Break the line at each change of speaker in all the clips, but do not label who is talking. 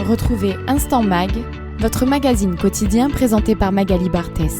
Retrouvez Instant Mag, votre magazine quotidien présenté par Magali Barthès.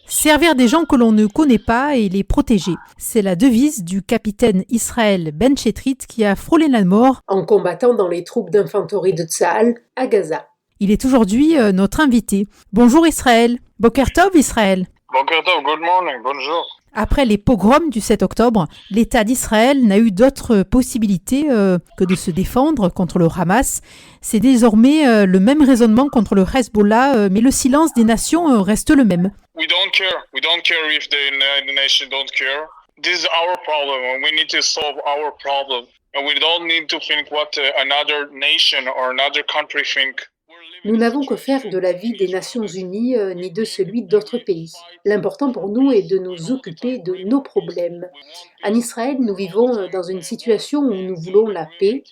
Servir des gens que l'on ne connaît pas et les protéger. C'est la devise du capitaine Israël Ben Chetrit qui a frôlé la mort
en combattant dans les troupes d'infanterie de Tsahal à Gaza.
Il est aujourd'hui notre invité. Bonjour Israël. Boker Tov Israël.
Boker Tov, good morning, bonjour.
Après les pogroms du 7 octobre, l'État d'Israël n'a eu d'autre possibilité que de se défendre contre le Hamas. C'est désormais le même raisonnement contre le Hezbollah, mais le silence des nations reste le même.
We don't care. We don't care if the United Nations don't care. This is our problem, and we need to solve our problem. And we don't need to think what another nation or another country think.
Nous n'avons que faire de la vie des Nations Unies ni de celui d'autres pays. L'important pour nous est de nous occuper de nos problèmes. En Israël, nous vivons dans une situation où nous voulons la paix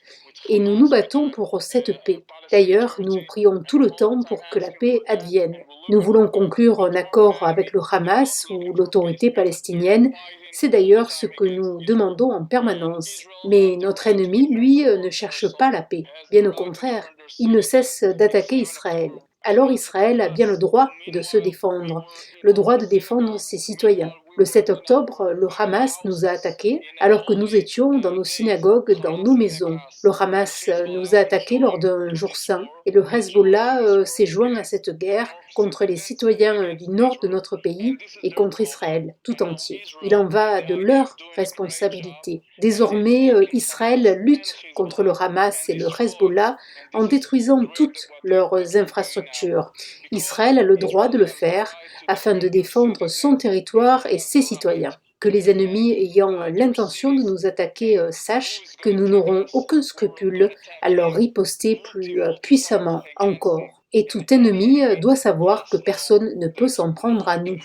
et nous nous battons pour cette paix. D'ailleurs, nous prions tout le temps pour que la paix advienne. Nous voulons conclure un accord avec le Hamas ou l'autorité palestinienne. C'est d'ailleurs ce que nous demandons en permanence. Mais notre ennemi, lui, ne cherche pas la paix. Bien au contraire, il ne cesse d'attaquer Israël. Alors Israël a bien le droit de se défendre, le droit de défendre ses citoyens. Le 7 octobre, le Hamas nous a attaqués alors que nous étions dans nos synagogues, dans nos maisons. Le Hamas nous a attaqués lors d'un jour saint et le Hezbollah s'est joint à cette guerre contre les citoyens du nord de notre pays et contre Israël tout entier. Il en va de leur responsabilité. Désormais, Israël lutte contre le Hamas et le Hezbollah en détruisant toutes leurs infrastructures. Israël a le droit de le faire afin de défendre son territoire et ses citoyens. Que les ennemis ayant l'intention de nous attaquer sachent que nous n'aurons aucun scrupule à leur riposter plus puissamment encore. Et tout ennemi doit savoir que personne ne peut s'en prendre à nous.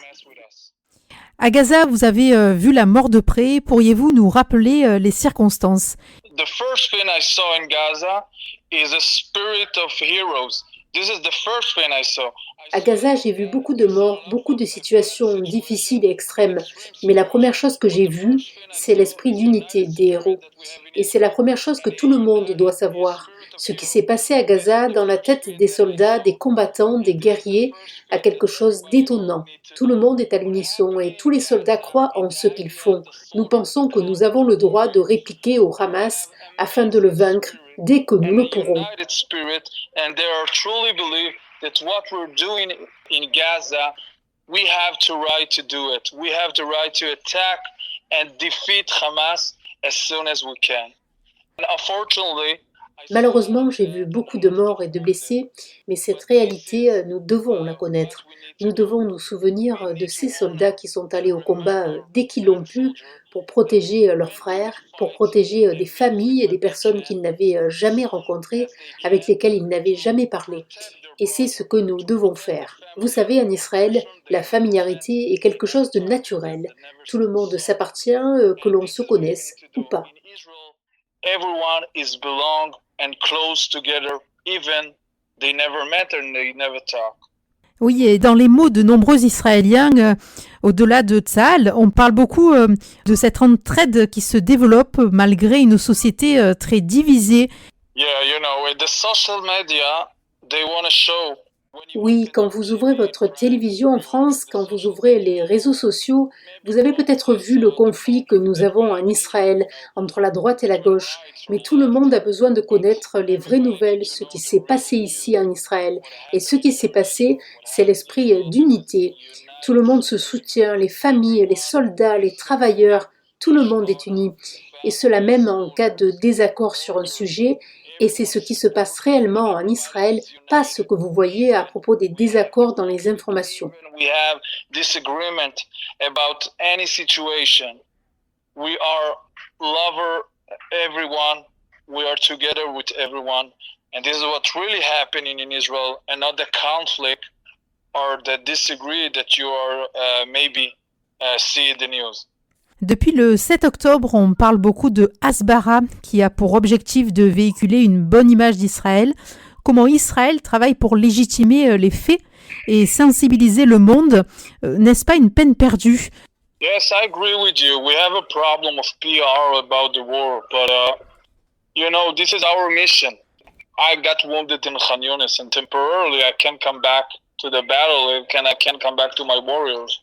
À Gaza, vous avez vu la mort de près. Pourriez-vous nous rappeler les circonstances?
The first thing I saw in Gaza is a spirit of heroes. This is the first thing I saw.
À Gaza, j'ai vu beaucoup de morts, beaucoup de situations difficiles et extrêmes. Mais la première chose que j'ai vue, c'est l'esprit d'unité des héros. Et c'est la première chose que tout le monde doit savoir. Ce qui s'est passé à Gaza, dans la tête des soldats, des combattants, des guerriers, a quelque chose d'étonnant. Tout le monde est à l'unisson et tous les soldats croient en ce qu'ils font. Nous pensons que nous avons le droit de répliquer au Hamas afin de le vaincre dès que nous le pourrons.
That what we're doing in Gaza, we have the right to do it. We have the right to attack and defeat Hamas as soon as we can. And unfortunately,
malheureusement, j'ai vu beaucoup de morts et de blessés, mais cette réalité, nous devons la connaître. Nous devons nous souvenir de ces soldats qui sont allés au combat dès qu'ils l'ont pu pour protéger leurs frères, pour protéger des familles et des personnes qu'ils n'avaient jamais rencontrées, avec lesquelles ils n'avaient jamais parlé. Et c'est ce que nous devons faire. Vous savez, en Israël, la familiarité est quelque chose de naturel. Tout le monde s'appartient, que l'on se connaisse ou pas.
Everyone is belong and close together, even they never met and they never talk.
Oui, et dans les mots de nombreux Israéliens, au-delà de Tsahal, on parle beaucoup de cette entraide qui se développe malgré une société très divisée.
Yeah, you know, with the social media, they want to show.
Oui, quand vous ouvrez votre télévision en France, quand vous ouvrez les réseaux sociaux, vous avez peut-être vu le conflit que nous avons en Israël entre la droite et la gauche. Mais tout le monde a besoin de connaître les vraies nouvelles, ce qui s'est passé ici en Israël. Et ce qui s'est passé, c'est l'esprit d'unité. Tout le monde se soutient, les familles, les soldats, les travailleurs, tout le monde est uni. Et cela même en cas de désaccord sur un sujet. Et c'est ce qui se passe réellement en Israël, pas ce que vous voyez à propos des désaccords dans les informations.
We have disagreement about any situation. We are lover everyone. We are together with everyone. And this is what's really happening in Israel, and not the conflict or the disagree that you are maybe see in the news.
Depuis le 7 octobre, on parle beaucoup de Hasbara, qui a pour objectif de véhiculer une bonne image d'Israël. Comment Israël travaille pour légitimer les faits et sensibiliser le monde, n'est-ce pas une peine perdue?
Yes, I agree with you. We have a problem of PR about the war, but you know, this is our mission. I got wounded in Khan Yunis, and temporarily I can't come back to the battle, I can't come back to my warriors.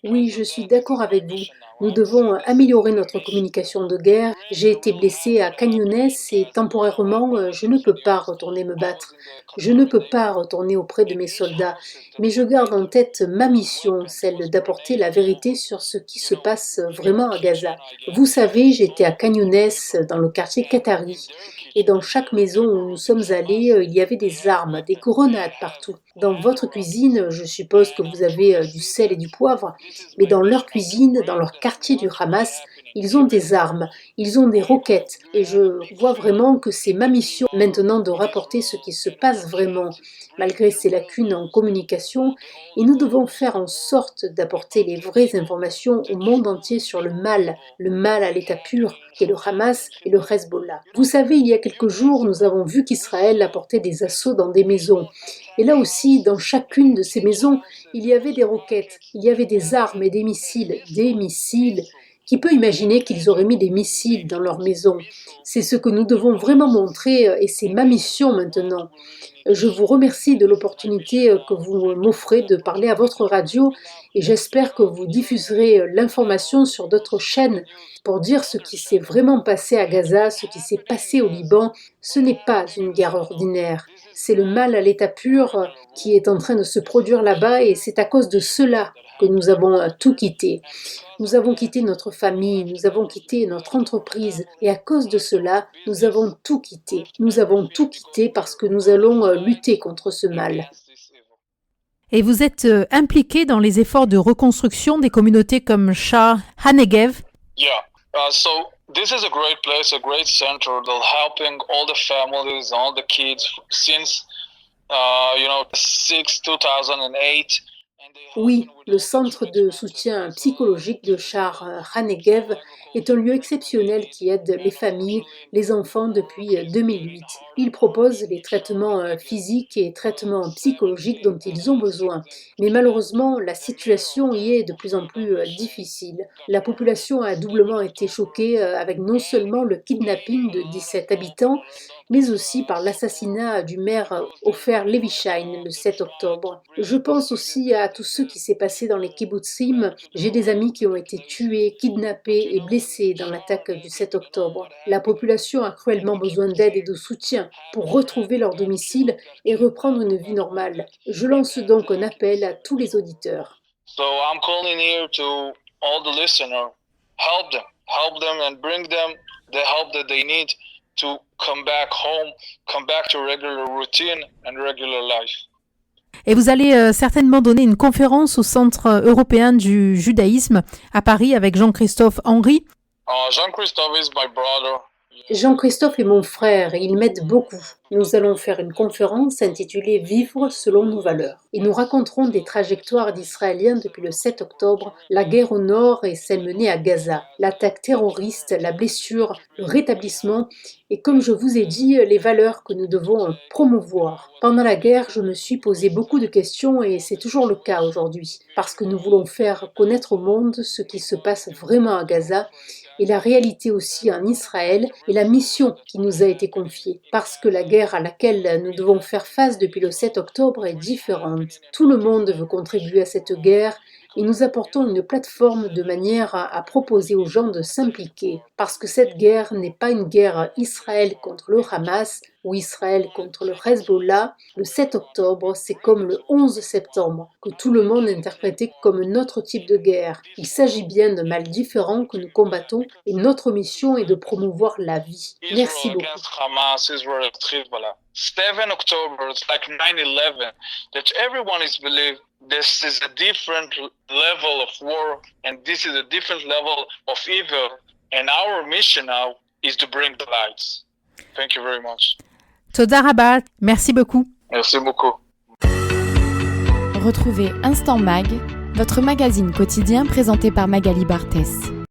Oui, je suis d'accord avec vous. Nous devons améliorer notre communication de guerre. J'ai été blessée à Canyones et temporairement, je ne peux pas retourner me battre. Je ne peux pas retourner auprès de mes soldats. Mais je garde en tête ma mission, celle d'apporter la vérité sur ce qui se passe vraiment à Gaza. Vous savez, j'étais à Canyones, dans le quartier Qatari. Et dans chaque maison où nous sommes allés, il y avait des armes, des grenades partout. Dans votre cuisine, je suppose que vous avez du sel et du poivre, mais dans leur cuisine, dans leur quartier du Hamas, ils ont des armes, ils ont des roquettes. Et je vois vraiment que c'est ma mission maintenant de rapporter ce qui se passe vraiment, malgré ces lacunes en communication. Et nous devons faire en sorte d'apporter les vraies informations au monde entier sur le mal à l'état pur, qui est le Hamas et le Hezbollah. Vous savez, il y a quelques jours, nous avons vu qu'Israël apportait des assauts dans des maisons. Et là aussi, dans chacune de ces maisons, il y avait des roquettes, il y avait des armes et des missiles. Qui peut imaginer qu'ils auraient mis des missiles dans leur maison? C'est ce que nous devons vraiment montrer et c'est ma mission maintenant. Je vous remercie de l'opportunité que vous m'offrez de parler à votre radio et j'espère que vous diffuserez l'information sur d'autres chaînes pour dire ce qui s'est vraiment passé à Gaza, ce qui s'est passé au Liban. Ce n'est pas une guerre ordinaire. C'est le mal à l'état pur qui est en train de se produire là-bas et c'est à cause de cela que nous avons tout quitté. Nous avons quitté notre famille, nous avons quitté notre entreprise et à cause de cela, nous avons tout quitté. Nous avons tout quitté parce que nous allons lutter contre ce mal.
Et vous êtes impliqué dans les efforts de reconstruction des communautés comme Sha'ar HaNegev.
Yeah, so this is a great place, a great center that helping all the families, all the kids since 2008.
Oui, le centre de soutien psychologique de Sha'ar HaNegev est un lieu exceptionnel qui aide les familles, les enfants depuis 2008. Il propose les traitements physiques et traitements psychologiques dont ils ont besoin. Mais malheureusement, la situation y est de plus en plus difficile. La population a doublement été choquée avec non seulement le kidnapping de 17 habitants, mais aussi par l'assassinat du maire Ofer Levichain le 7 octobre. Je pense aussi à tout ce qui s'est passé dans les kibbutzim. J'ai des amis qui ont été tués, kidnappés et blessés dans l'attaque du 7 octobre. La population a cruellement besoin d'aide et de soutien pour retrouver leur domicile et reprendre une vie normale. Je lance donc un appel à tous les auditeurs.
So I'm calling here to all the listeners. Help them and bring them the help that they need to come back home, come back to regular routine and regular life.
Et vous allez certainement donner une conférence au Centre européen du judaïsme à Paris avec Jean-Christophe Henry.
Jean-Christophe is my brother.
Jean-Christophe est mon frère et il m'aide beaucoup. Nous allons faire une conférence intitulée « Vivre selon nos valeurs » et nous raconterons des trajectoires d'Israéliens depuis le 7 octobre, la guerre au nord et celle menée à Gaza, l'attaque terroriste, la blessure, le rétablissement et comme je vous ai dit, les valeurs que nous devons promouvoir. Pendant la guerre, je me suis posé beaucoup de questions et c'est toujours le cas aujourd'hui, parce que nous voulons faire connaître au monde ce qui se passe vraiment à Gaza et la réalité aussi en Israël et la mission qui nous a été confiée, parce que la guerre à laquelle nous devons faire face depuis le 7 octobre est différente. Tout le monde veut contribuer à cette guerre et nous apportons une plateforme de manière à proposer aux gens de s'impliquer, parce que cette guerre n'est pas une guerre Israël contre le Hamas ou Israël contre le Hezbollah. Le 7 octobre, c'est comme le 11 septembre, que tout le monde interprétait comme notre type de guerre. Il s'agit bien d'un mal différent que nous combattons et notre mission est de promouvoir la vie. Merci beaucoup.
7 October, it's like 9/11, that everyone is believed this is a different level of war and this is a different level of evil. And our mission now is to bring the lights. Thank you very much.
Toda Rabba, merci beaucoup.
Merci beaucoup.
Retrouvez Instant Mag, votre magazine quotidien présenté par Magali Barthès.